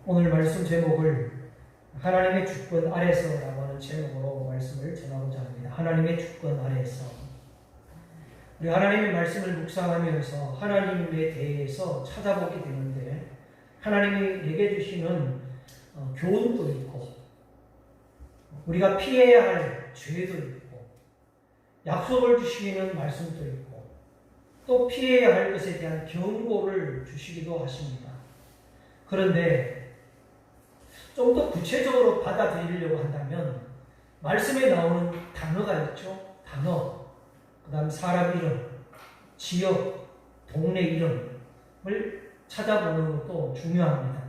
오늘 말씀 제목을 하나님의 주권 아래서라고 하는 제목으로 말씀을 전하고자 합니다. 하나님의 주권 아래서. 우리 하나님의 말씀을 묵상하면서 하나님에 대해서 찾아보게 되는데 하나님이 내게 주시는 교훈도 있고 우리가 피해야 할 죄도 있고 약속을 주시는 말씀도 있고 또 피해야 할 것에 대한 경고를 주시기도 하십니다. 그런데 좀 더 구체적으로 받아들이려고 한다면 말씀에 나오는 단어가 있죠. 단어, 그 다음 사람 이름, 지역, 동네 이름을 찾아보는 것도 중요합니다.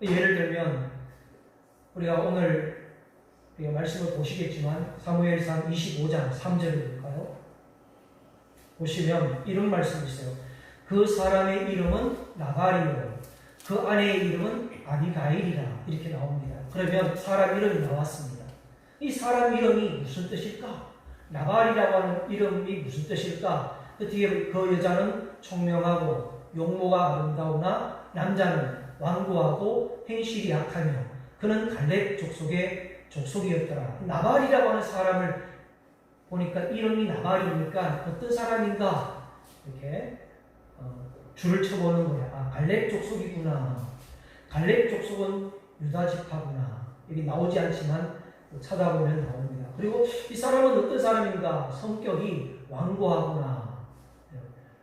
예를 들면 우리가 오늘 말씀을 보시겠지만 사무엘상 25장 3절을 볼까요? 보시면 이런 말씀이 있어요. 그 사람의 이름은 나발이요 그 아내의 이름은 아비가일이라 이렇게 나옵니다. 그러면 사람 이름이 나왔습니다. 이 사람 이름이 무슨 뜻일까? 나발이라고 하는 이름이 무슨 뜻일까? 그 뒤에 그 여자는 총명하고 용모가 아름다우나 남자는 완고하고 행실이 약하며 그는 갈렙 족속의 족속이었더라. 나발이라고 하는 사람을 보니까 이름이 나발이니까 어떤 사람인가 이렇게 줄을 쳐보는 거야. 아, 갈렙 족속이구나. 갈렙 족속은 유다 지파구나. 여기 나오지 않지만 찾아보면 나옵니다. 그리고 이 사람은 어떤 사람인가? 성격이 완고하구나.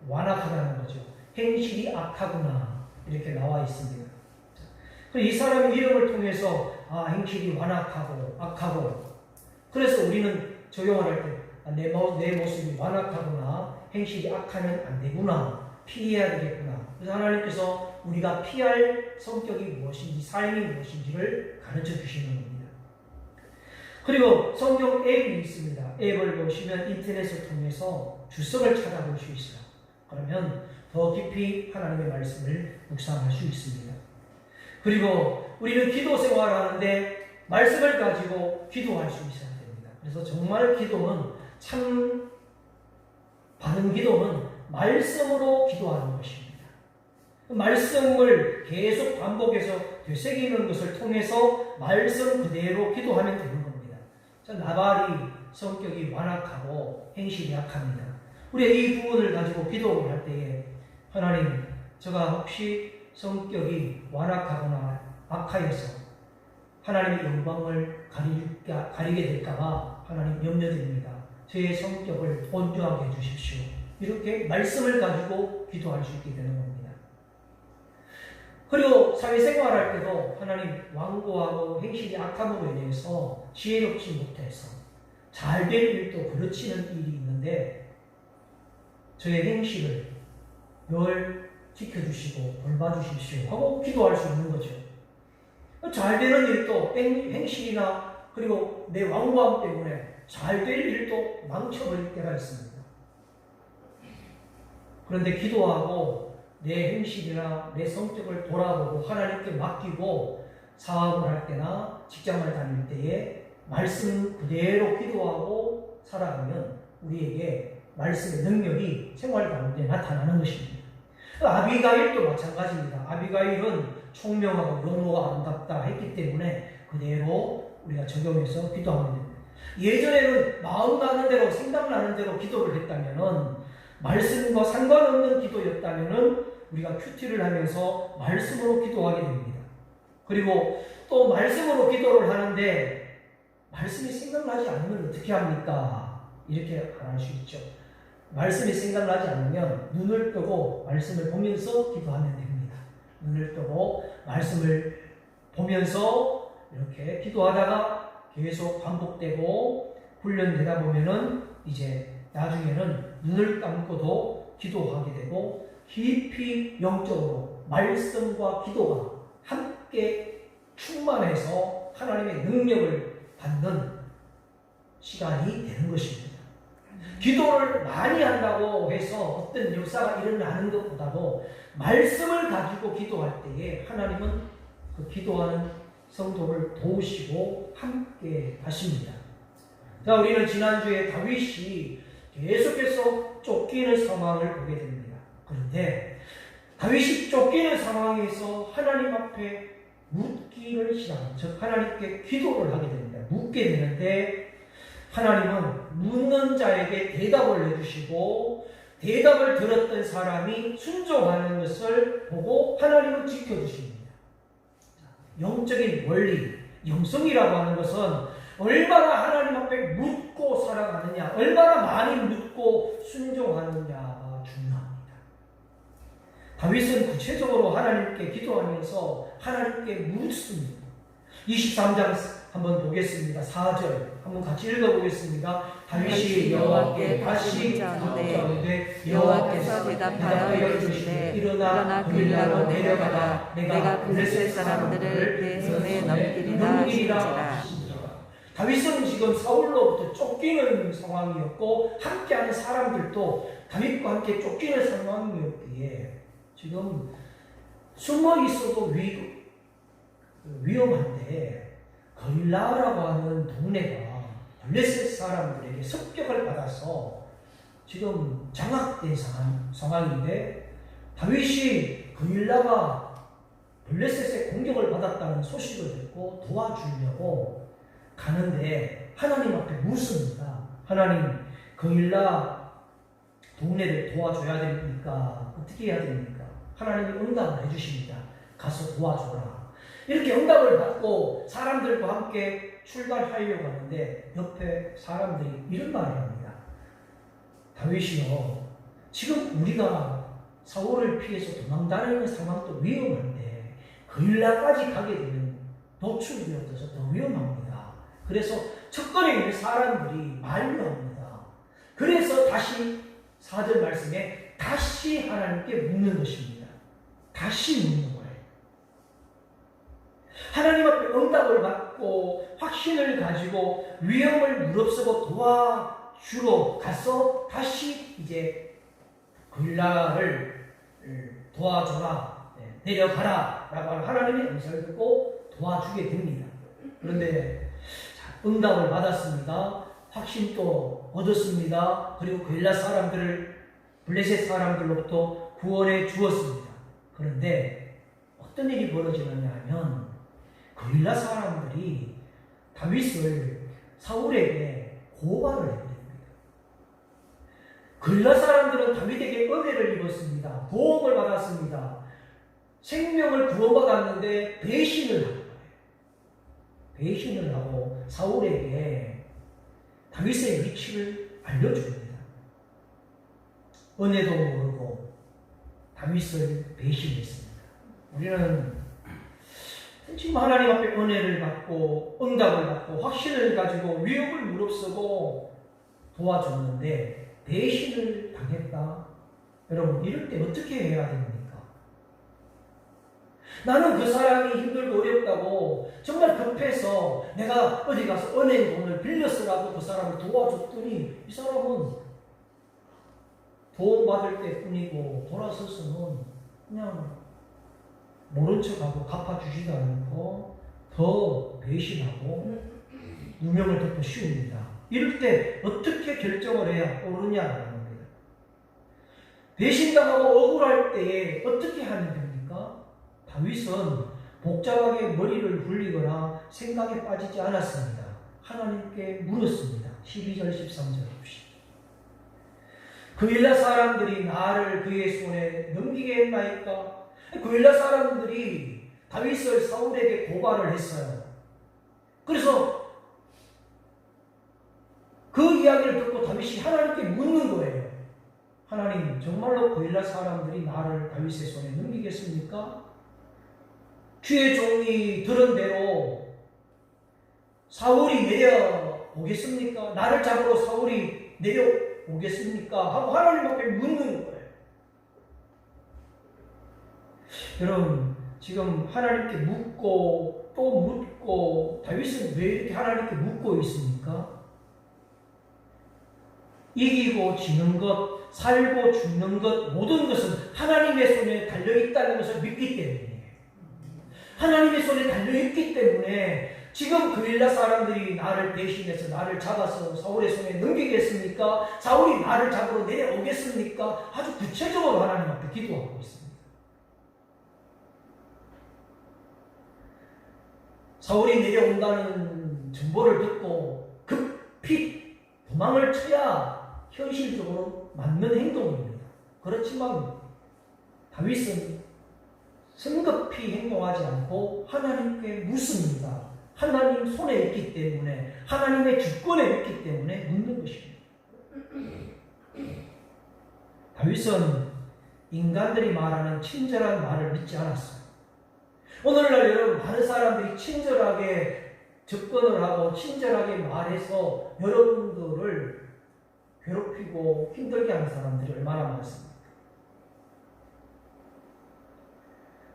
완악하다는 거죠. 행실이 악하구나. 이렇게 나와 있습니다. 이 사람의 이름을 통해서 행실이 완악하고 악하고 그래서 우리는 적용을 할 때 내 모습이 완악하구나. 행실이 악하면 안 되구나. 피해야 되겠구나. 그래서 하나님께서 우리가 피할 성격이 무엇인지, 삶이 무엇인지를 가르쳐 주시는 겁니다. 그리고 성경 앱이 있습니다. 앱을 보시면 인터넷을 통해서 주석을 찾아볼 수 있어요. 그러면 더 깊이 하나님의 말씀을 묵상할 수 있습니다. 그리고 우리는 기도 생활을 하는데 말씀을 가지고 기도할 수 있어야 됩니다. 그래서 정말 기도는 참 바른 기도는 말씀으로 기도하는 것입니다. 말씀을 계속 반복해서 되새기는 것을 통해서 말씀 그대로 기도하면 되는 겁니다. 나발이 성격이 완악하고 행실이 약합니다. 우리가 이 부분을 가지고 기도를 할 때에 하나님, 제가 혹시 성격이 완악하거나 악하여서 하나님의 영광을 가리게 될까봐 하나님 염려됩니다. 제 성격을 온전하게 해주십시오. 이렇게 말씀을 가지고 기도할 수 있게 되는 겁니다. 그리고 사회생활 할 때도 하나님 완고하고 행실이 악함으로 인해서 지혜롭지 못해서 잘될 일도 그르치는 일이 있는데 저의 행실을 늘 지켜주시고 돌봐주십시오 하고 기도할 수 있는 거죠. 잘되는 일도 행실이나 그리고 내 완고함 때문에 잘될 일도 망쳐버릴 때가 있습니다. 그런데 기도하고 내 행실이나 내 성격을 돌아보고 하나님께 맡기고 사업을 할 때나 직장을 다닐 때에 말씀 그대로 기도하고 살아가면 우리에게 말씀의 능력이 생활 가운데 나타나는 것입니다. 아비가일도 마찬가지입니다. 아비가일은 총명하고 용모가 아름답다 했기 때문에 그대로 우리가 적용해서 기도하면 됩니다. 예전에는 마음 나는 대로 생각나는 대로 기도를 했다면은 말씀과 상관없는 기도였다면은 우리가 큐티를 하면서 말씀으로 기도하게 됩니다. 그리고 또 말씀으로 기도를 하는데 말씀이 생각나지 않으면 어떻게 합니까? 이렇게 할 수 있죠. 말씀이 생각나지 않으면 눈을 뜨고 말씀을 보면서 기도하면 됩니다. 눈을 뜨고 말씀을 보면서 이렇게 기도하다가 계속 반복되고 훈련되다 보면은 이제 나중에는 눈을 감고도 기도하게 되고 깊이 영적으로 말씀과 기도가 함께 충만해서 하나님의 능력을 받는 시간이 되는 것입니다. 기도를 많이 한다고 해서 어떤 역사가 일어나는 것보다도 말씀을 가지고 기도할 때에 하나님은 그 기도하는 성도를 도우시고 함께 하십니다. 자, 우리는 지난주에 다윗이 계속해서 쫓기는 상황을 보게 됩니다. 그런데 다윗이 쫓기는 상황에서 하나님 앞에 묻기를 시작합니다. 즉 하나님께 기도를 하게 됩니다. 묻게 되는데 하나님은 묻는 자에게 대답을 해주시고 대답을 들었던 사람이 순종하는 것을 보고 하나님은 지켜주십니다. 영적인 원리, 영성이라고 하는 것은 얼마나 하나님 앞에 묻고 살아가느냐, 얼마나 많이 묻고 순종하느냐가 중요합니다. 다윗은 구체적으로 하나님께 기도하면서 하나님께 묻습니다. 23장 한번 보겠습니다. 4절 한번 같이 읽어보겠습니다. 다윗이 여호와께 다시 묻자오되 여호와께서 대답하여 이르시되 일어나 그일라로 내려가라. 내가 블레셋 사람들을 내 손에 넘기리라 하시니라. 다윗은 지금 사울로부터 쫓기는 상황이었고 함께하는 사람들도 다윗과 함께 쫓기는 상황이었기에 지금 숨어 있어도 위험한데 거일라라고 하는 동네가 블레셋 사람들에게 습격을 받아서 지금 장악된 상황인데 다윗이 거일라가 블레셋의 공격을 받았다는 소식을 듣고 도와주려고 가는데 하나님 앞에 묻습니다. 하나님, 거일라 동네를 도와줘야 됩니까? 어떻게 해야 됩니까? 하나님이 응답을 해주십니다. 가서 도와줘라. 이렇게 응답을 받고 사람들과 함께 출발하려고 하는데 옆에 사람들이 이런 말을 합니다. 다윗이요, 지금 우리가 사울을 피해서 도망다니는 상황도 위험한데 거일라까지 가게 되면 노출되어서 더 위험합니다. 그래서 첫걸에 있는 사람들이 만류합니다. 그래서 다시 4절 말씀에 다시 하나님께 묻는 것입니다. 다시 묻는 거예요. 하나님 앞에 응답을 받고 확신을 가지고 위험을 무릅쓰고 도와주러 가서 다시 이제 거일라를 도와줘라, 내려가라 라고 하나님의 음성을 듣고 도와주게 됩니다. 그런데 응답을 받았습니다. 확신도 얻었습니다. 그리고 거일라 사람들을 블레셋 사람들로부터 구원해 주었습니다. 그런데 어떤 일이 벌어지느냐 하면 거일라 사람들이 다윗을 사울에게 고발을 해버립니다. 거일라 사람들은 다윗에게 은혜를 입었습니다. 도움을 받았습니다. 생명을 구원받았는데 배신을 한 거예요. 배신을 하고 사울에게 다윗의 위치를 알려줍니다. 은혜도 모르고 다윗을 배신했습니다. 우리는 지금 하나님 앞에 은혜를 받고 응답을 받고 확신을 가지고 위협을 무릅쓰고 도와줬는데 배신을 당했다. 여러분, 이럴 때 어떻게 해야 됩니까? 나는 그 사람이 힘들고 어렵다고 정말 급해서 내가 어디 가서 은행 돈을 빌려서라도 그 사람을 도와줬더니 이 사람은 도움받을 때뿐이고 돌아서서는 그냥 모른 척하고 갚아주지도 않고 더 배신하고 누명을 덮어 씌웁니다. 이럴 때 어떻게 결정을 해야 옳으냐라는 겁니다. 배신당하고 억울할 때에 어떻게 하면 됩니까? 다윗은 복잡하게 머리를 굴리거나 생각에 빠지지 않았습니다. 하나님께 물었습니다. 12절 13절 봅시다. 거일라 사람들이 나를 그의 손에 넘기게 했나이까? 거일라 사람들이 다윗을 사울에게 고발을 했어요. 그래서 그 이야기를 듣고 다윗이 하나님께 묻는 거예요. 하나님, 정말로 거일라 사람들이 나를 다윗의 손에 넘기겠습니까? 주의 종이 들은 대로 사울이 내려오겠습니까? 나를 잡으러 사울이 내려오겠습니까? 하고 하나님 앞에 묻는 거예요. 여러분, 지금 하나님께 묻고 또 묻고 다윗은 왜 이렇게 하나님께 묻고 있습니까? 이기고 지는 것, 살고 죽는 것, 모든 것은 하나님의 손에 달려있다는 것을 믿기 때문이에요. 하나님의 손에 달려있기 때문에 지금 거일라 사람들이 나를 대신해서 나를 잡아서 사울의 손에 넘기겠습니까? 사울이 나를 잡으러 내려오겠습니까? 아주 구체적으로 하나님 앞에 기도하고 있습니다. 사울이 내려온다는 정보를 듣고 급히 도망을 쳐야 현실적으로 맞는 행동입니다. 그렇지만 다윗은 성급히 행동하지 않고 하나님께 묻습니다. 하나님 손에 있기 때문에, 하나님의 주권에 있기 때문에 묻는 것입니다. 다윗은 인간들이 말하는 친절한 말을 믿지 않았어요. 오늘날 여러분, 많은 사람들이 친절하게 접근을 하고 친절하게 말해서 여러분들을 괴롭히고 힘들게 하는 사람들이 얼마나 많습니까?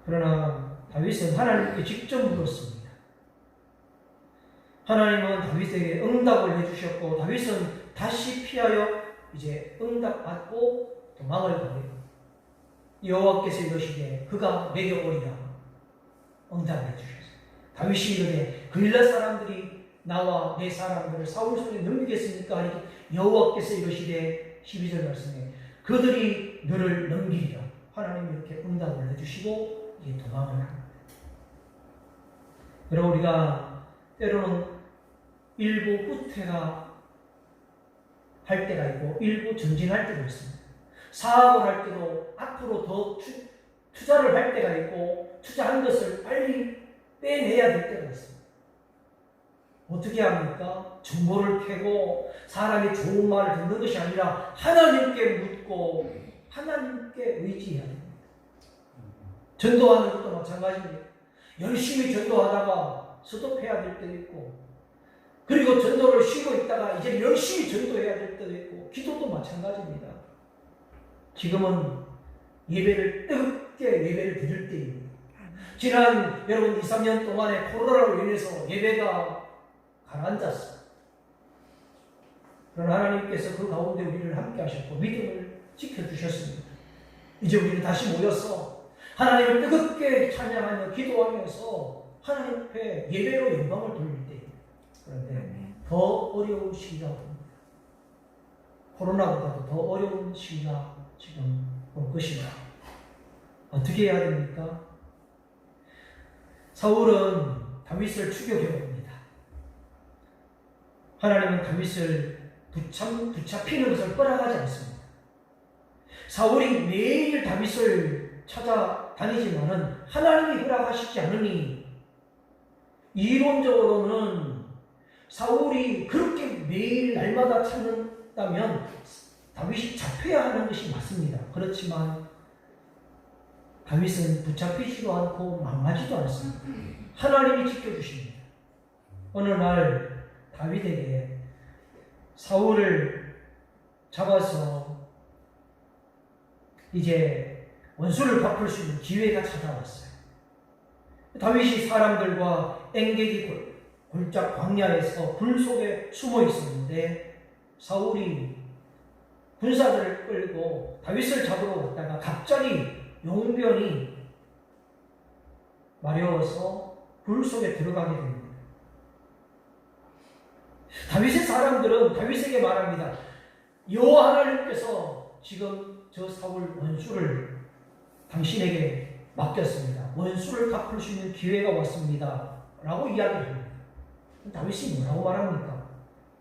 그러나 다윗은 하나님께 직접 물었습니다. 하나님은 다윗에게 응답을 해주셨고, 다윗은 다시 피하여 이제 응답받고 도망을 가게. 여호와께서 이러시되 그가 내게 오리라 응답을 해주셨어요. 다윗이 이르되 그일라 사람들이 나와 내 사람들을 사울 손에 넘기겠습니까? 하니 여호와께서 이러시되 12절 말씀에 그들이 너를 넘기리라. 하나님이 이렇게 응답을 해주시고 이제 도망을 합니다. 여러분, 우리가 때로는 일부 후퇴가 할 때가 있고 일부 전진할 때도 있습니다. 사업을 할 때도 앞으로 더 투자를 할 때가 있고 투자한 것을 빨리 빼내야 될 때가 있습니다. 어떻게 합니까? 정보를 캐고 사람이 좋은 말을 듣는 것이 아니라 하나님께 묻고 하나님께 의지해야 됩니다. 전도하는 것도 마찬가지입니다. 열심히 전도하다가 스톱해야 될 때도 있고, 그리고 전도를 쉬고 있다가 이제 열심히 전도해야 될 때도 있고, 기도도 마찬가지입니다. 지금은 예배를 뜨겁게 예배를 드릴 때입니다. 지난 여러분 2, 3년 동안에 코로나로 인해서 예배가 가라앉았어요. 그러나 하나님께서 그 가운데 우리를 함께 하셨고 믿음을 지켜주셨습니다. 이제 우리는 다시 모여서 하나님을 뜨겁게 찬양하며 기도하면서 하나님 앞에 예배로 영광을 돌릴 때입니다. 그런데 더 어려운 시기가 옵니다. 코로나보다도 더 어려운 시기가 지금 올 것입니다. 어떻게 해야 됩니까? 사울은 다윗을 추격해옵니다. 하나님은 다윗을 붙잡히는 것을 허락하지 않습니다. 사울이 매일 다윗을 찾아다니지만은 하나님이 허락하시지 않으니, 이론적으로는 사울이 그렇게 매일 날마다 찾는다면 다윗이 잡혀야 하는 것이 맞습니다. 그렇지만 다윗은 붙잡히지도 않고 망하지도 않습니다. 하나님이 지켜주십니다. 어느 날 다윗에게 사울을 잡아서 이제 원수를 갚을 수 있는 기회가 찾아왔어요. 다윗이 사람들과 엔게디 골짜 광야에서 불 속에 숨어 있었는데 사울이 군사들을 끌고 다윗을 잡으러 갔다가 갑자기 용변이 마려워서 불 속에 들어가게 됩니다. 다윗의 사람들은 다윗에게 말합니다. 여호와 하나님께서 지금 저 사울 원수를 당신에게 맡겼습니다. 원수를 갚을 수 있는 기회가 왔습니다. 라고 이야기를 합니다. 다윗이 뭐라고 말합니까?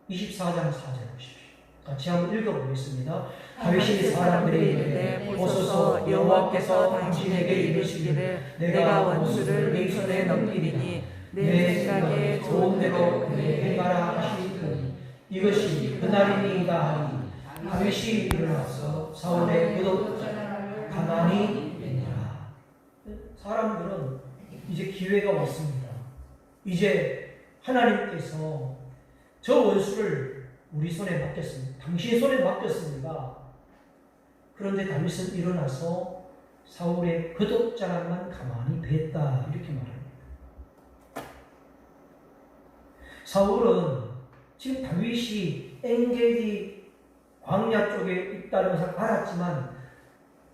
24장 4절 보십시오. 같이 한번 읽어보겠습니다. 다윗이 사람들이 이르되 보소서 여호와께서 당신에게 이르시기를 내가 원수를 내 손에 넘기리니 내 생각에 좋은 대로 그의 행하라 하시니 이것이 그날이니이다 하니 다윗이 일어나서 사울의 끄덕 가만히 있니라. 사람들은 이제 기회가 왔습니다. 이제 하나님께서 저 원수를 우리 손에 맡겼습니다. 당신 손에 맡겼습니다. 그런데 다윗은 일어나서 사울의 겉옷자락만 가만히 뱄다 이렇게 말합니다. 사울은 지금 다윗이 엔게디 광야 쪽에 있다는 것을 알았지만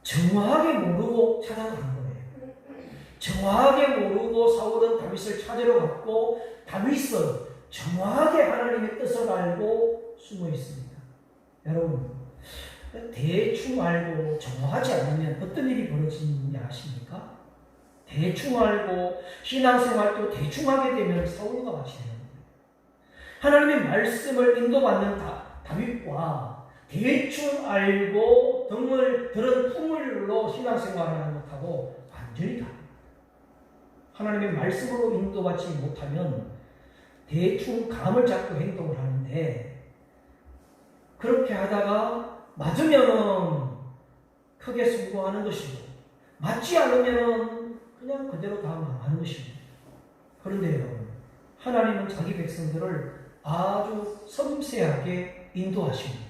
정확하게 모르고 찾아간 거예요. 정확하게 모르고 사울은 다윗을 찾으러 갔고 다윗은 정확하게 하나님의 뜻을 알고 숨어 있습니다. 여러분, 대충 알고 정확하지 않으면 어떤 일이 벌어지는지 아십니까? 대충 알고 신앙생활도 대충 하게 되면 사울과 같이 되는 거예요. 하나님의 말씀을 인도받는 다윗과 대충 알고 등을 들은 풍물로 신앙생활을 하는 것하고 완전히 다릅니다. 하나님의 말씀으로 인도받지 못하면 대충 감을 잡고 행동을 하는데, 그렇게 하다가 맞으면 크게 성공하는 것이고 맞지 않으면 그냥 그대로 다 망하는 것입니다. 그런데요, 하나님은 자기 백성들을 아주 섬세하게 인도하십니다.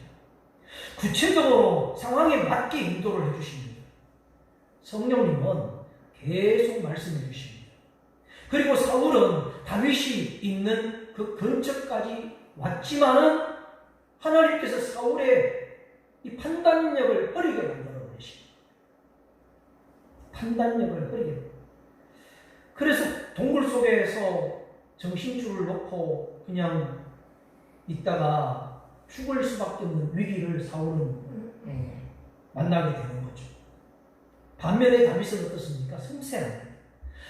구체적으로 상황에 맞게 인도를 해주십니다. 성령님은 계속 말씀해 주십니다. 그리고 사울은 다윗이 있는 그 근처까지 왔지만은 하나님께서 사울의 이 판단력을 흐리게 만들어 버리십니다. 판단력을 흐리게. 그래서 동굴 속에서 정신줄을 놓고 그냥 있다가 죽을 수밖에 없는 위기를 사울은 만나게 되는 거죠. 반면에 다윗은 어떻습니까? 섬세합니다.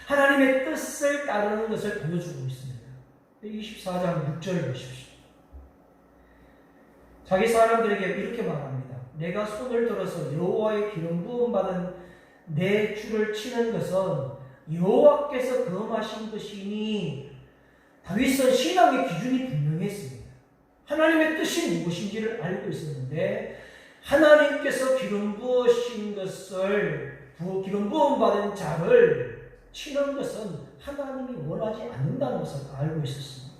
하나님의 뜻을 따르는 것을 보여주고 있습니다. 24장 6절 보십시오. 자기 사람들에게 이렇게 말합니다. 내가 손을 들어서 여호와의 기름 부음 받은 내 줄을 치는 것은 여호와께서 금하신 것이니. 다윗은 신앙의 기준이 분명했습니다. 하나님의 뜻이 무엇인지를 알고 있었는데, 하나님께서 기름 부으신 것을, 기름 부음 받은 자를 치는 것은 하나님이 원하지 않는다는 것을 알고 있었습니다.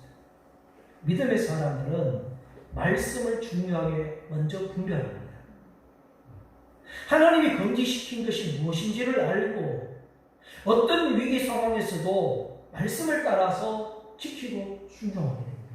믿음의 사람들은 말씀을 중요하게 먼저 분별합니다. 하나님이 금지시킨 것이 무엇인지를 알고 어떤 위기 상황에서도 말씀을 따라서 지키고 순종하게 됩니다.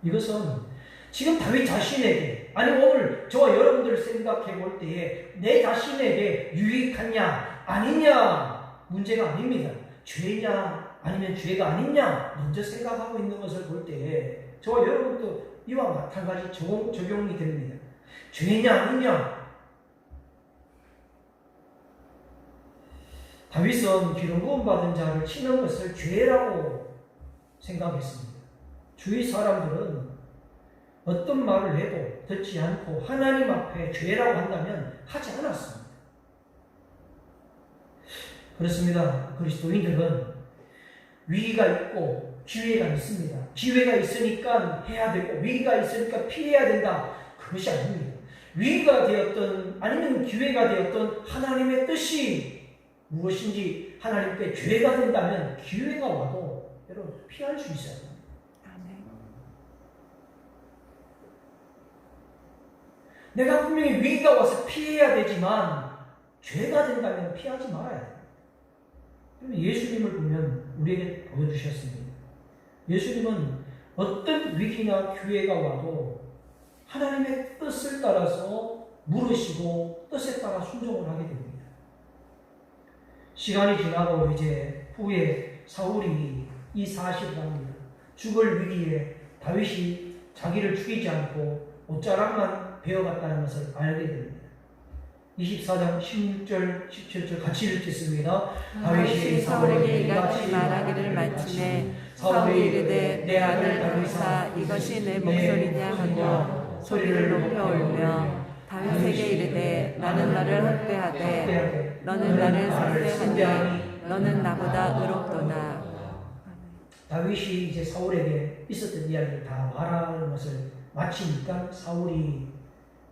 이것은 지금 다윗 자신에게, 아니 오늘 저와 여러분들 생각해 볼 때에 내 자신에게 유익하냐 아니냐 문제가 아닙니다. 죄냐 아니면 죄가 아니냐 먼저 생각하고 있는 것을 볼 때에 저와 여러분도 이와 마찬가지 적용이 됩니다. 죄냐 아니냐. 다윗은 기름 부음 받은 자를 치는 것을 죄라고 생각했습니다. 주위 사람들은 어떤 말을 해도 듣지 않고 하나님 앞에 죄라고 한다면 하지 않았습니다. 그렇습니다. 그리스도인들은 위기가 있고 기회가 있습니다. 기회가 있으니까 해야 되고 위기가 있으니까 피해야 된다. 그것이 아닙니다. 위기가 되었던 아니면 기회가 되었던 하나님의 뜻이 무엇인지 하나님께 죄가 된다면 기회가 와도 여러분 피할 수 있어요. 내가 분명히 위기가 와서 피해야 되지만 죄가 된다면 피하지 말아야 돼요. 예수님을 보면 우리에게 보여주셨습니다. 예수님은 어떤 위기나 기회가 와도 하나님의 뜻을 따라서 물으시고 뜻에 따라 순종을 하게 됩니다. 시간이 지나고 이제 후에 사울이 이 사실을 합니다. 죽을 위기에 다윗이 자기를 죽이지 않고 옷자락만 베어갔다는 것을 알게 됩니다. 24장 16절 17절 같이 읽겠습니다. 다윗이 사울에게 이같이 말하기를 마치매 사울이 이르되 내 아들 다윗아 이것이 내 목소리냐 하고 소리를 높여 울며 다윗에게 이르되 나는 너를 헛되하되 너는 나를 삭대하니 너는 나보다 의롭도다. 다윗이 이제 사울에게 있었던 이야기를 다 말하는 것을 마치니까 사울이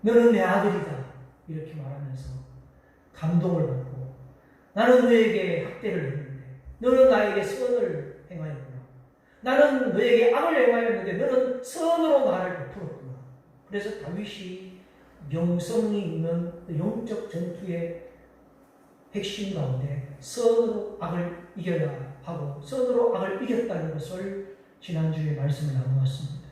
너는 내 아들이다 이렇게 말하면서 감동을 받고 나는 너에게 학대를 했는데 너는 나에게 선을 행하였구나. 나는 너에게 악을 행하였는데 너는 선으로 나를 베풀었구나. 그래서 다윗이 명성이 있는 영적 전투의 핵심 가운데 선으로 악을 이겨야 하고 선으로 악을 이겼다는 것을 지난주에 말씀을 나누었습니다.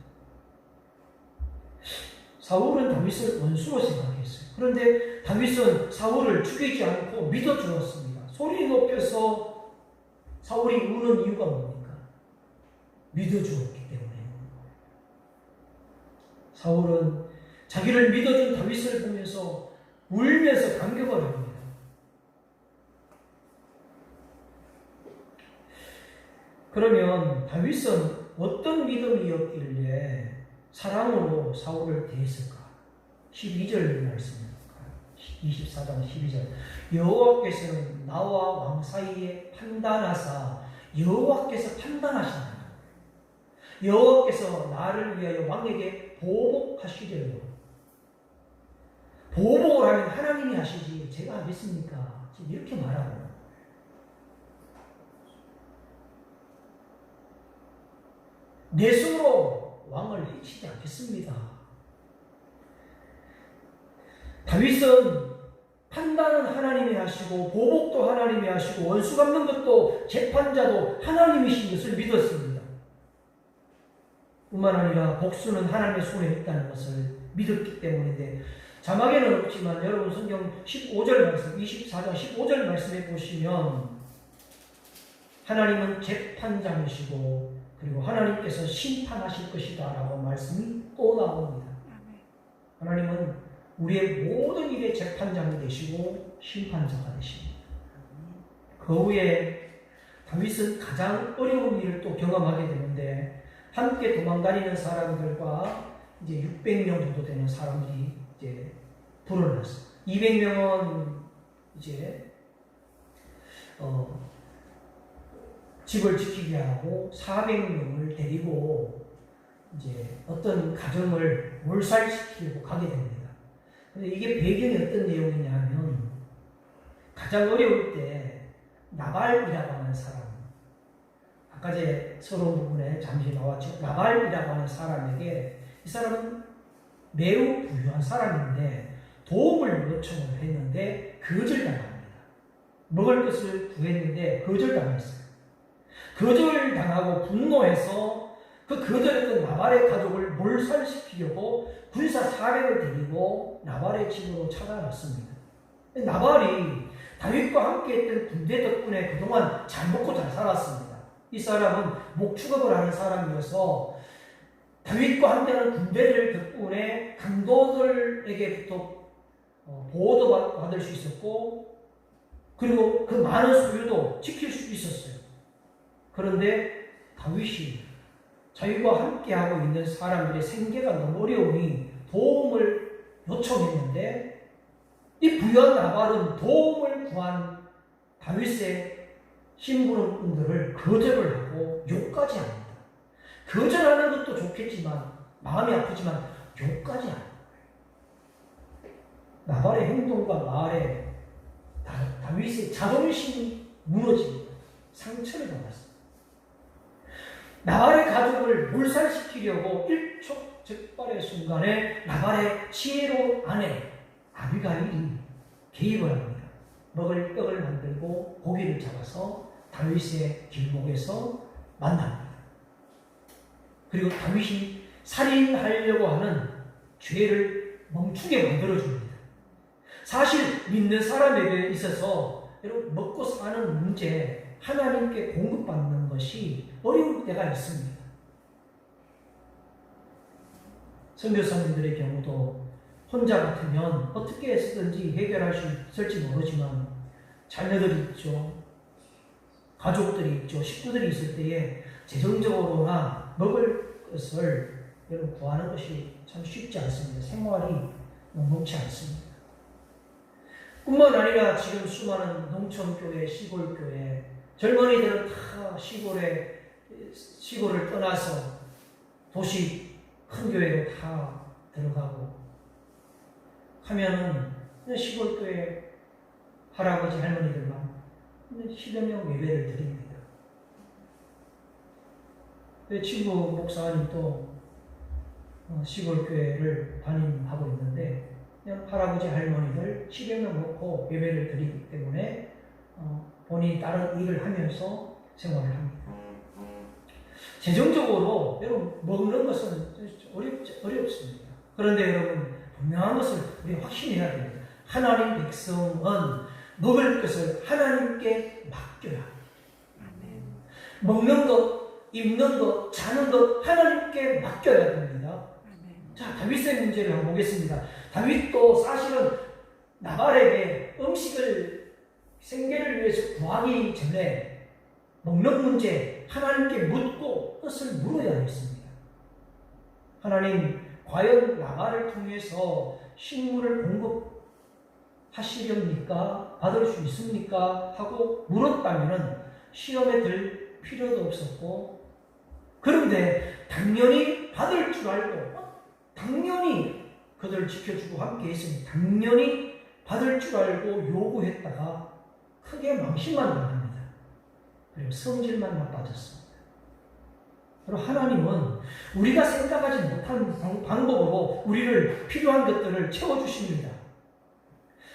사울은 다윗을 원수로 생각했어요. 그런데 다윗은 사울을 죽이지 않고 믿어주었습니다. 소리 높여서 사울이 우는 이유가 뭡니까? 믿어주었기 때문에. 사울은 자기를 믿어준 다윗을 보면서 울면서 감격을 합니다. 그러면 다윗은 어떤 믿음이었길래 사랑으로 사울을 대했을까? 12절 말씀입니다. 24장 12절. 여호와께서는 나와 왕 사이에 판단하사 여호와께서 판단하신다. 여호와께서 나를 위하여 왕에게 보복하시려고. 보복을 하면 하나님이 하시지 제가 하겠습니까? 지금 이렇게 말하고. 내 손으로 왕을 해치지 않겠습니다. 다윗은 판단은 하나님이 하시고 보복도 하나님이 하시고 원수 갚는 것도 재판자도 하나님이신 것을 믿었습니다. 뿐만 아니라 복수는 하나님의 손에 있다는 것을 믿었기 때문인데 자막에는 없지만 여러분 성경 15절 말씀 24장 15절 말씀에 보시면 하나님은 재판장이시고 그리고 하나님께서 심판하실 것이다 라고 말씀이 또 나옵니다. 하나님은 우리의 모든 일의 재판장이 되시고 심판자가 되십니다. 그 후에 다윗은 가장 어려운 일을 또 경험하게 되는데 함께 도망다니는 사람들과 이제 600명 정도 되는 사람들이 이제 불어났어요. 200명은 이제 집을 지키게 하고 400명을 데리고 이제 어떤 가정을 몰살시키려고 가게 됩니다. 근데 이게 배경이 어떤 내용이냐 하면 가장 어려울 때 나발이라고 하는 사람, 아까 제 서론 부분에 잠시 나왔죠. 나발이라고 하는 사람에게 이 사람은 매우 부유한 사람인데 도움을 요청을 했는데 거절당합니다. 먹을 것을 구했는데 거절당했어요. 거절당하고 분노해서 그 거절했던 나발의 가족을 몰살시키려고 군사 400을 데리고 나발의 집으로 찾아왔습니다. 나발이 다윗과 함께했던 군대 덕분에 그동안 잘 먹고 잘 살았습니다. 이 사람은 목축업을 하는 사람이어서 다윗과 함께하는 군대들 덕분에 강도들에게부터 보호도 받을 수 있었고 그리고 그 많은 소유도 지킬 수 있었어요. 그런데 다윗이 자기와 함께하고 있는 사람들의 생계가 너무 어려우니 도움을 요청했는데 이 부유한 나발은 도움을 구한 다윗의 심부름꾼들을 거절을 하고 욕까지 합니다. 거절하는 것도 좋겠지만 마음이 아프지만 욕까지 합니다. 나발의 행동과 말에 다윗의 자존심이 무너집니다. 상처를 받았습니다. 나발의 가족을 몰살시키려고 일촉즉발의 순간에 나발의 지혜로운 아내 아비가일이 개입을 합니다. 먹을 떡을 만들고 고기를 잡아서 다윗의 길목에서 만납니다. 그리고 다윗이 살인하려고 하는 죄를 멈추게 만들어줍니다. 사실 믿는 사람에게 있어서 여러분 먹고 사는 문제 하나님께 공급받는 것이 어려울 때가 있습니다. 선교사님들의 경우도 혼자 같으면 어떻게 해서든지 해결할 수 있을지 모르지만 자녀들이 있죠. 가족들이 있죠. 식구들이 있을 때에 재정적으로나 먹을 것을 여러분 구하는 것이 참 쉽지 않습니다. 생활이 녹록지 않습니다. 뿐만 아니라 지금 수많은 농촌교회, 시골교회 젊은이들은 다 시골을 떠나서 도시 큰 교회로 다 들어가고 하면은 시골교회 할아버지 할머니들만 10여 명 예배를 드립니다. 내 친구 목사님도 시골교회를 담임하고 있는데 그냥 할아버지 할머니들 10여 명 놓고 예배를 드리기 때문에 본인이 다른 일을 하면서 생활을 합니다. 재정적으로 여러분 먹는 것은 어렵습니다. 그런데 여러분 분명한 것을 우리 확신해야 됩니다. 하나님 백성은 먹을 것을 하나님께 맡겨야 합니다. 먹는 것, 입는 것, 자는 것 하나님께 맡겨야 됩니다. 자, 다윗의 문제를 한번 보겠습니다. 다윗도 사실은 나발에게 음식을 생계를 위해서 구하기 전에 먹는 문제 하나님께 묻고 뜻을 물어야 했습니다. 하나님, 과연 나발을 통해서 식물을 공급하시렵니까? 받을 수 있습니까? 하고 물었다면 시험에 들 필요도 없었고, 그런데 당연히 받을 줄 알고 당연히 그들을 지켜주고 함께 했으니 당연히 받을 줄 알고 요구했다가 크게 망신만 당합니다. 그리고 성질만 나빠졌습니다. 그리고 하나님은 우리가 생각하지 못한 방법으로 우리를 필요한 것들을 채워주십니다.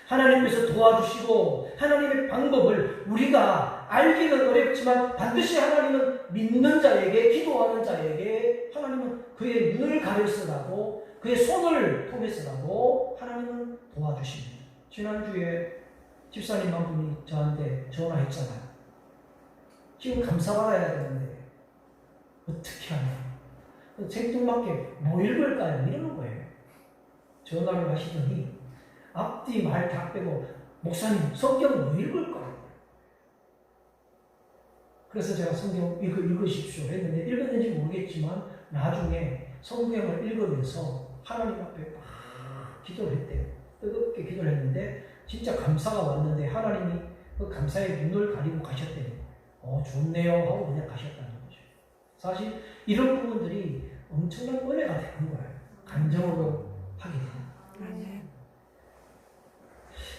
하나님께서 도와주시고 하나님의 방법을 우리가 알기는 어렵지만 반드시 하나님은 믿는 자에게, 기도하는 자에게 하나님은 그의 눈을 가려서라도 그의 손을 통해서라도 하나님은 도와주십니다. 지난주에 집사님 한 분이 저한테 전화했잖아요. 지금 감사받아야 되는데 어떻게 하냐, 생뚱맞게 뭐 읽을까요? 이러는 거예요. 전화를 하시더니 앞뒤 말 다 빼고 목사님 성경 뭐 읽을까요? 그래서 제가 성경 읽으십시오 했는데 읽었는지 모르겠지만 나중에 성경을 읽으면서 하나님 앞에 막 기도를 했대요. 뜨겁게 기도를 했는데 진짜 감사가 왔는데 하나님이 그 감사의 눈을 가리고 가셨대요. 좋네요 하고 그냥 가셨다는 거죠. 사실 이런 부분들이 엄청난 은혜가 되는 거예요. 감정으로 하게 됩니다.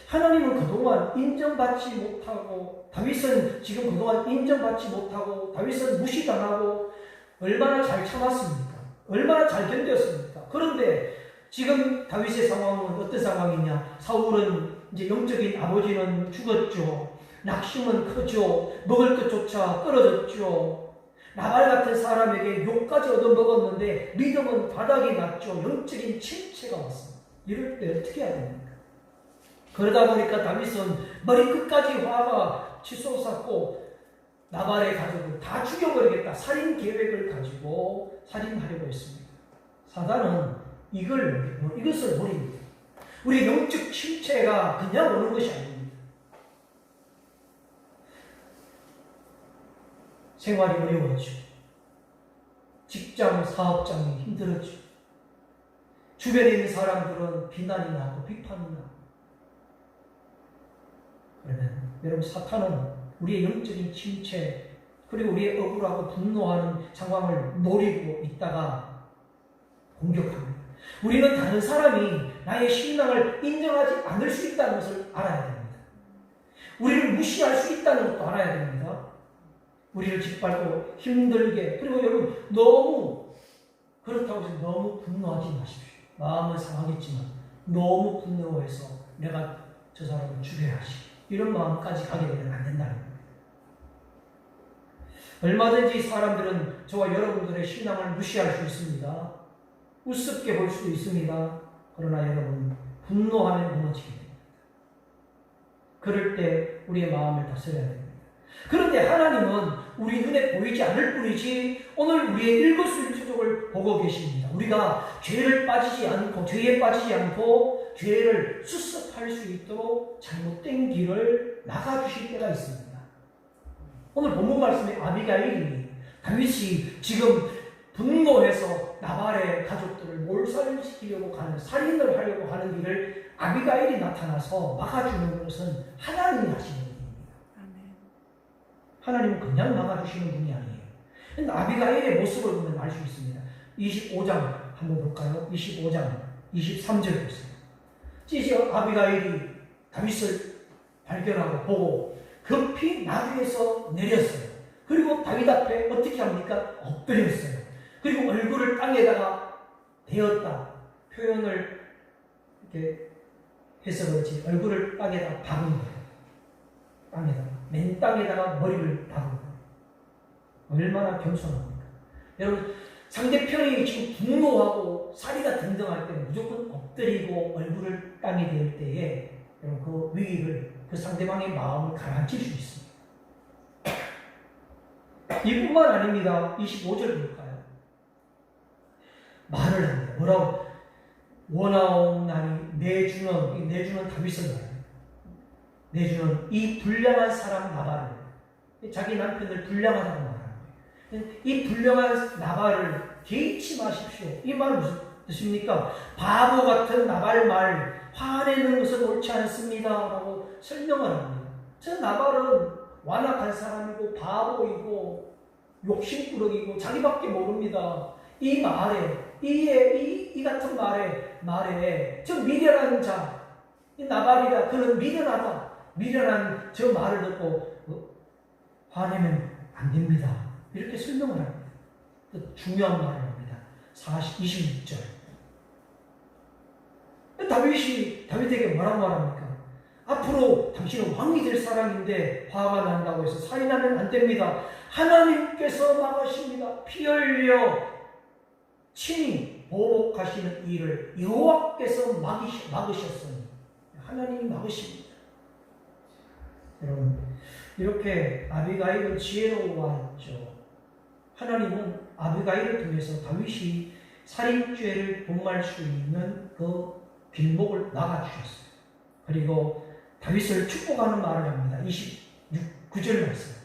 하나님은 그동안 인정받지 못하고, 다윗은 지금 그동안 인정받지 못하고, 다윗은 무시당하고 얼마나 잘 참았습니까? 얼마나 잘 견뎠습니까? 그런데 지금 다윗의 상황은 어떤 상황이냐? 사울은 이제 영적인 아버지는 죽었죠. 낙심은 크죠. 먹을 것조차 떨어졌죠. 나발 같은 사람에게 욕까지 얻어먹었는데 믿음은 바닥이 났죠. 영적인 침체가 왔습니다. 이럴 때 어떻게 해야 됩니까? 그러다 보니까 다윗은 머리끝까지 화가 치솟았고 나발의 가족을 다 죽여버리겠다, 살인 계획을 가지고 살인하려고 했습니다. 사단은 이것을 노립니다. 우리 영적 침체가 그냥 오는 것이 아닙니다. 생활이 어려웠죠. 직장, 사업장이 힘들었죠. 주변에 있는 사람들은 비난이 나고 비판이 나고. 그러면 여러분, 사탄은 우리의 영적인 침체 그리고 우리의 억울하고 분노하는 상황을 노리고 있다가 공격합니다. 우리는 다른 사람이 나의 신앙을 인정하지 않을 수 있다는 것을 알아야 됩니다. 우리를 무시할 수 있다는 것도 알아야 됩니다. 우리를 짓밟고 힘들게, 그리고 여러분 너무 그렇다고 해서 너무 분노하지 마십시오. 마음은 상하겠지만 너무 분노해서 내가 저 사람을 죽여야 하시, 이런 마음까지 가게 되면 안 된다는 겁니다. 얼마든지 사람들은 저와 여러분들의 신앙을 무시할 수 있습니다. 우습게 볼 수도 있습니다. 그러나 여러분, 분노하면 무너지게 됩니다. 그럴 때 우리의 마음을 다스려야 됩니다. 그런데 하나님은 우리 눈에 보이지 않을 뿐이지 오늘 우리의 일거수일투족을 보고 계십니다. 우리가 죄에 빠지지 않고 죄를 수습할 수 있도록 잘못된 길을 막아주실 때가 있습니다. 오늘 본문 말씀에 아비가일이, 다윗이 지금 분노해서 나발의 가족들을 몰살시키려고 가는, 살인을 하려고 하는 길을 아비가일이 나타나서 막아주는 것은 하나님이 하시는 일입니다. 하나님은 그냥 막아주시는 분이 아니에요. 근데 아비가일의 모습을 보면 알 수 있습니다. 25장 한번 볼까요? 25장 23절 보세요. 찌지어 아비가일이 다윗을 발견하고 보고 급히 나귀에서 내렸어요. 그리고 다윗 앞에 어떻게 합니까? 엎드렸어요. 그리고 얼굴을 땅에다가 대었다. 표현을 이렇게 해서 그렇지 얼굴을 땅에다 박은 거예요. 맨 땅에다가 머리를 박은 거예요. 얼마나 겸손합니까? 여러분, 상대편이 지금 분노하고 사리가 등등할 때는 무조건 엎드리고 얼굴을 땅에 대을 때에 여러분 그 위기를, 그 상대방의 마음을 가라앉힐 수 있습니다. 이뿐만 아닙니다. 25절 볼까요? 말을 합니다. 뭐라고? 원하옵나니 내주는 다윗을 말해요. 내주는 이 불량한 사람 나발을 자기 남편을 불량하다고 말하는 거예요. 이 불량한 나발을 개의치 마십시오. 이 말은 무슨 뜻입니까? 바보 같은 나발 말, 화내는 것은 옳지 않습니다. 라고 설명을 합니다. 저 나발은 완악한 사람이고 바보이고 욕심꾸러기고 자기밖에 모릅니다. 이 말에 이 같은 말에 저 미련한 자, 이 나발이다. 그는 미련한 저 말을 듣고 화내면 안 됩니다. 이렇게 설명을 합니다. 또 중요한 말을 합니다. 26절. 다윗에게 뭐라고 말합니까? 앞으로 당신은 왕이 될 사람인데 화가 난다고 해서 살인하면 안 됩니다. 하나님께서 막으십니다. 피 흘려 친히 보복하시는 일을 여호와께서 막으셨으니 하나님이 막으십니다. 여러분, 이렇게 아비가일은 지혜로웠죠. 하나님은 아비가일을 통해서 다윗이 살인죄를 범할 수 있는 그 길목을 막아주셨어요. 그리고 다윗을 축복하는 말을 합니다. 29절 말씀하겠습니다.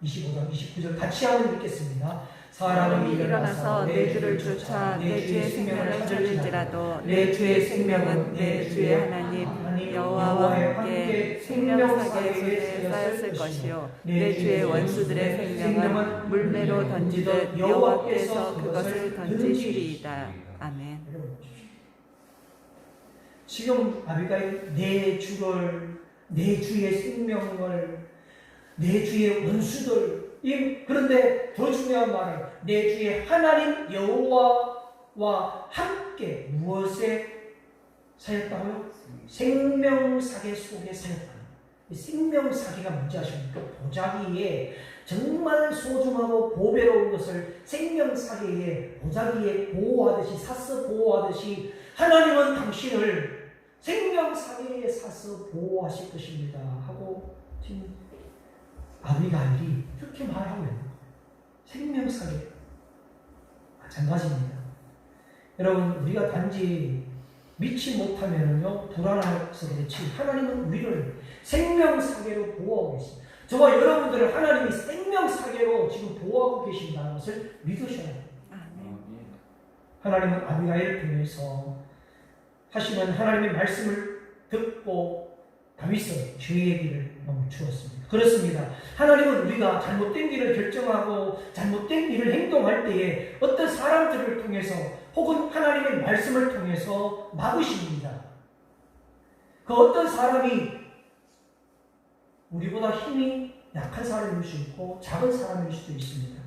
25장 29절 같이 한번 읽겠습니다. 사람이 일어나서 내 주를 쫓아 내 주의 생명을 거둘지라도 내 주의 생명은 내 주의 하나님 여호와와 함께 생명사계 속에 쌓였을 것이요 내 주의 원수들의 생명은 물매로 던지듯 여호와께서 그것을 던지시리이다. 아멘. 지금 아비가일 내 주의 생명을 내 주의 원수들 그런데 더 중요한 말은 내 주의 하나님 여호와와 함께 무엇에 사였다고요? 생명사계 속에 사였다. 생명사계가 뭔지 아십니까? 보자기에 정말 소중하고 보배로운 것을 생명사계에 보자기에 보호하듯이 사서 보호하듯이 하나님은 당신을 생명사계에 사서 보호하실 것입니다 하고 지금 아비가일이 그렇게 말하고 있는 거예요. 생명사계 마찬가지입니다. 여러분, 우리가 단지 믿지 못하면요 불안해서 그렇지 하나님은 우리를 생명사계로 보호하고 계십니다. 저와 여러분들을 하나님이 생명사계로 지금 보호하고 계신다는 것을 믿으셔야 합니다. 하나님은 아비가일을 통해서 하시는 하나님의 말씀을 듣고 다윗은 죄의 길을 멈추었습니다. 그렇습니다. 하나님은 우리가 잘못된 길을 결정하고 잘못된 일을 행동할 때에 어떤 사람들을 통해서 혹은 하나님의 말씀을 통해서 막으십니다. 그 어떤 사람이 우리보다 힘이 약한 사람일 수 있고 작은 사람일 수도 있습니다.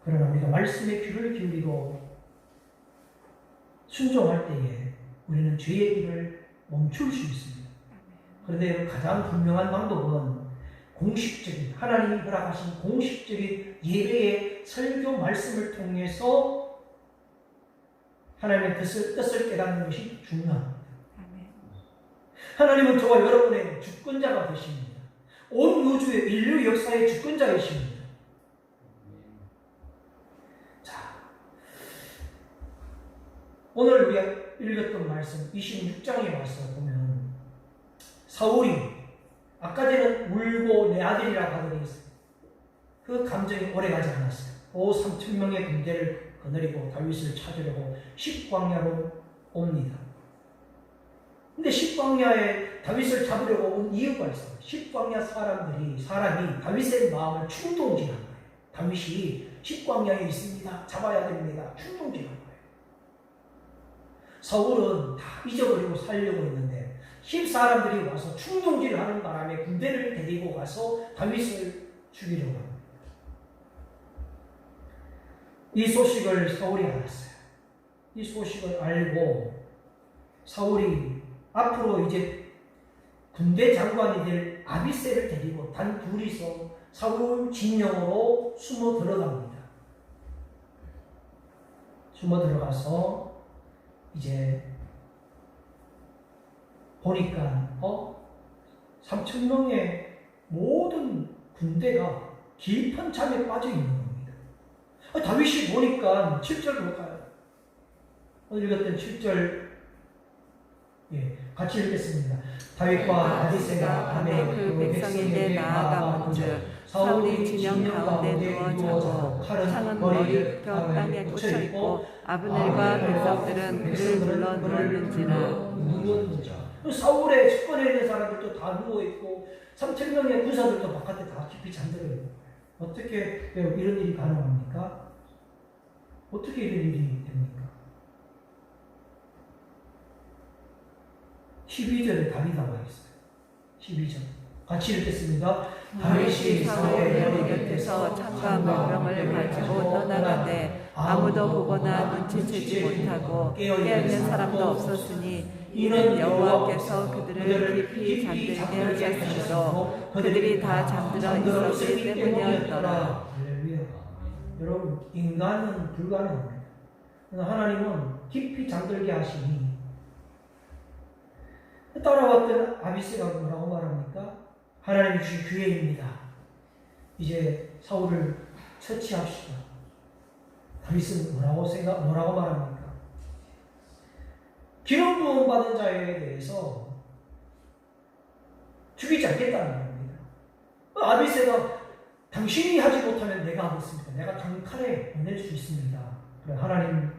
그러나 우리가 말씀에 귀를 기울이고 순종할 때에 우리는 죄의 길을 멈출 수 있습니다. 그런데 가장 분명한 방법은 공식적인 하나님이 허락하신 공식적인 예배의 설교 말씀을 통해서 하나님의 뜻을 깨닫는 것이 중요합니다. 하나님은 저와 여러분의 주권자가 되십니다. 온 우주의 인류 역사의 주권자이십니다. 자, 오늘 우리가 읽었던 말씀 26장에 와서 보면 사울이 아까 전에 울고 내 아들이라고 하더니 그 감정이 오래가지 않았어요. 3,000명의 군대를 거느리고 다윗을 찾으려고 십광야로 옵니다. 근데 십광야에 다윗을 잡으려고 온 이유가 있어요. 십광야 사람이 다윗의 마음을 충동질한 거예요. 다윗이 십광야에 있습니다. 잡아야 됩니다. 충동질한 거예요. 사울은 다 잊어버리고 살려고 했는데 10사람들이 와서 충동질을 하는 바람에 군대를 데리고 가서 다윗을 죽이려고 합니다. 이 소식을 사울이 알았어요. 이 소식을 알고 사울이 앞으로 이제 군대 장관이 될 아비새를 데리고 단 둘이서 사울 진영으로 숨어 들어갑니다. 숨어 들어가서 이제 보니까 3,000명의 모든 군대가 깊은 잠에 빠져 있는 겁니다. 다윗이 보니까 7절 볼까요? 오늘 읽었던 7절 같이 읽겠습니다. 다윗과 아비새가 밤에 그 백성에게 나아가본즉 사울이 진영 가운데 누워 자고 창은 머리뼈 땅에 꽂혀 있고 아브넬과 백성들은 그를 물러 누웠는지라. 사울의 측근에 있는 사람들도 다 누워 있고 3,000명의 군사들도 바깥에 다 깊이 잠들어 있고 어떻게 이런 일이 가능합니까? 어떻게 이런 일이 됩니까? 12절에 답이 나와 있어요. 12절 같이 읽겠습니다. 다윗이 사울의 머리 곁에서 창과 물병을 가지고 떠나가되 아무도 보거나 눈치채지 못하고 깨어있는 사람도 없었으니 이는 여호와께서 그들을 깊이 잠들게 하셨으므로 그들이 다 잠들어 있었기 때문이었더라. 할렐루야. 여러분 인간은 불가능합니다. 하나님은 깊이 잠들게 하시니 따라왔던 아비새가 뭐라고 말합니까? 하나님이 주신 기회입니다. 이제 사울을 처치합시다. 다윗은 뭐라고 말합니까? 기름 부음 받은 자에 대해서 죽이지 않겠다는 겁니다. 아비새가 당신이 하지 못하면 내가 하겠습니다. 내가 단칼에 보낼 수 있습니다. 그래 하나님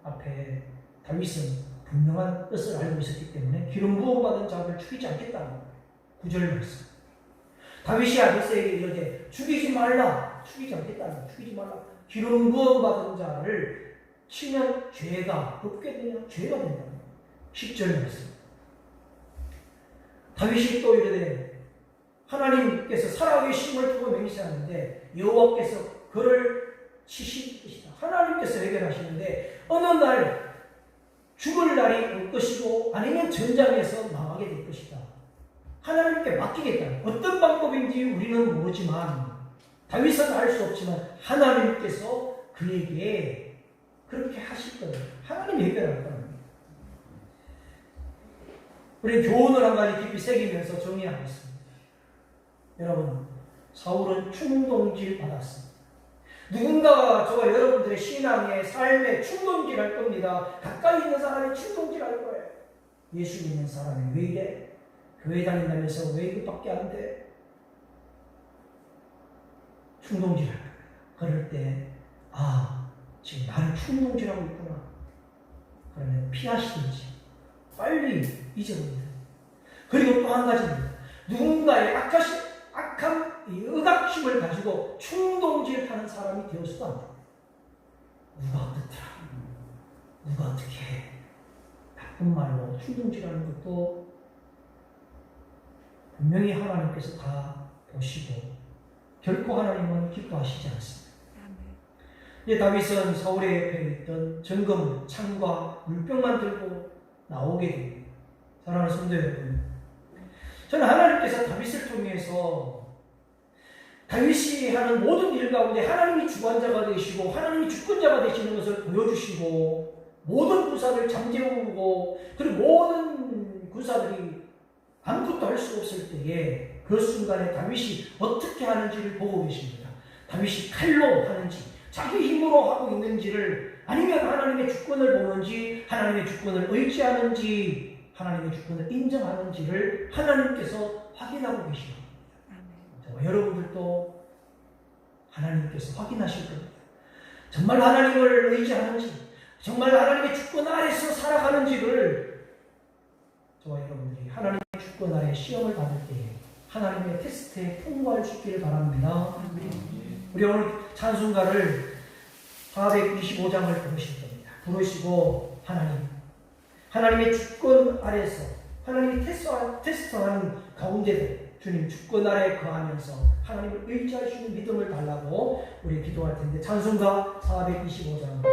앞에 다윗은 분명한 뜻을 알고 있었기 때문에 기름 부음 받은 자를 죽이지 않겠다는 거예요. 9절 말씀. 다윗이 아비새에게 이르되 죽이지 말라. 죽이지 않겠다는 죽이지 말라. 기름 부음 받은 자를 치면 죄가 없게 되냐? 죄가 된다. 10절 말씀. 다윗이 또 이르되 하나님께서 살아계심을 두고 맹세하는데 여호와께서 그를 치실 것이다. 하나님께서 해결하시는데 어느 날 죽을 날이 올 것이고 아니면 전장에서 망하게 될 것이다. 하나님께 맡기겠다. 어떤 방법인지 우리는 모르지만 다윗은 알 수 없지만 하나님께서 그에게 그렇게 하실 거예요. 하나님이 해결할 겁니다. 우리 교훈을 한 가지 깊이 새기면서 정리하겠습니다. 여러분, 사울은 충동질 받았습니다. 누군가가 저와 여러분들의 신앙의 삶에 충동질 할 겁니다. 가까이 있는 사람이 충동질 할 거예요. 예수 믿는 사람이 왜 이래? 교회 다닌다면서 왜 이것밖에 안 돼? 충동질 할 거예요. 그럴 때, 지금 나를 충동질하고 있구나. 그러면 피하시든지 빨리 잊어버립니다. 그리고 또 한 가지입니다. 누군가의 악한 의각심을 가지고 충동질하는 사람이 되어서도 안 됩니다. 누가 어떻더라? 누가 어떻게 해? 나쁜 말로 충동질하는 것도 분명히 하나님께서 다 보시고 결코 하나님은 기뻐하시지 않습니다. 다윗은 사울의 옆에 있던 정금, 창과 물병만 들고 나오게 됩니다. 사랑하는 성도 여러분, 저는 하나님께서 다윗을 통해서 다윗이 하는 모든 일 가운데 하나님이 주관자가 되시고 하나님이 주권자가 되시는 것을 보여주시고 모든 군사를 잠재우고 그리고 모든 군사들이 아무것도 할 수 없을 때에 그 순간에 다윗이 어떻게 하는지를 보고 계십니다. 다윗이 칼로 하는지 자기 힘으로 하고 있는지를 아니면 하나님의 주권을 보는지 하나님의 주권을 의지하는지 하나님의 주권을 인정하는지를 하나님께서 확인하고 계십니다. 여러분들도 하나님께서 확인하실 겁니다. 정말 하나님을 의지하는지 정말 하나님의 주권 아래서 살아가는지를 저와 여러분들이 하나님의 주권 아래 시험을 받을 때에 하나님의 테스트에 통과할 수 있기를 바랍니다. 우리 오늘 찬송가를 425장을 부르실 겁니다. 부르시고 하나님의 주권 아래서 하나님이 테스트하는 가운데도 주님 주권 아래 거하면서 하나님을 의지할 수 있는 믿음을 달라고 우리 기도할 텐데 찬송가 425장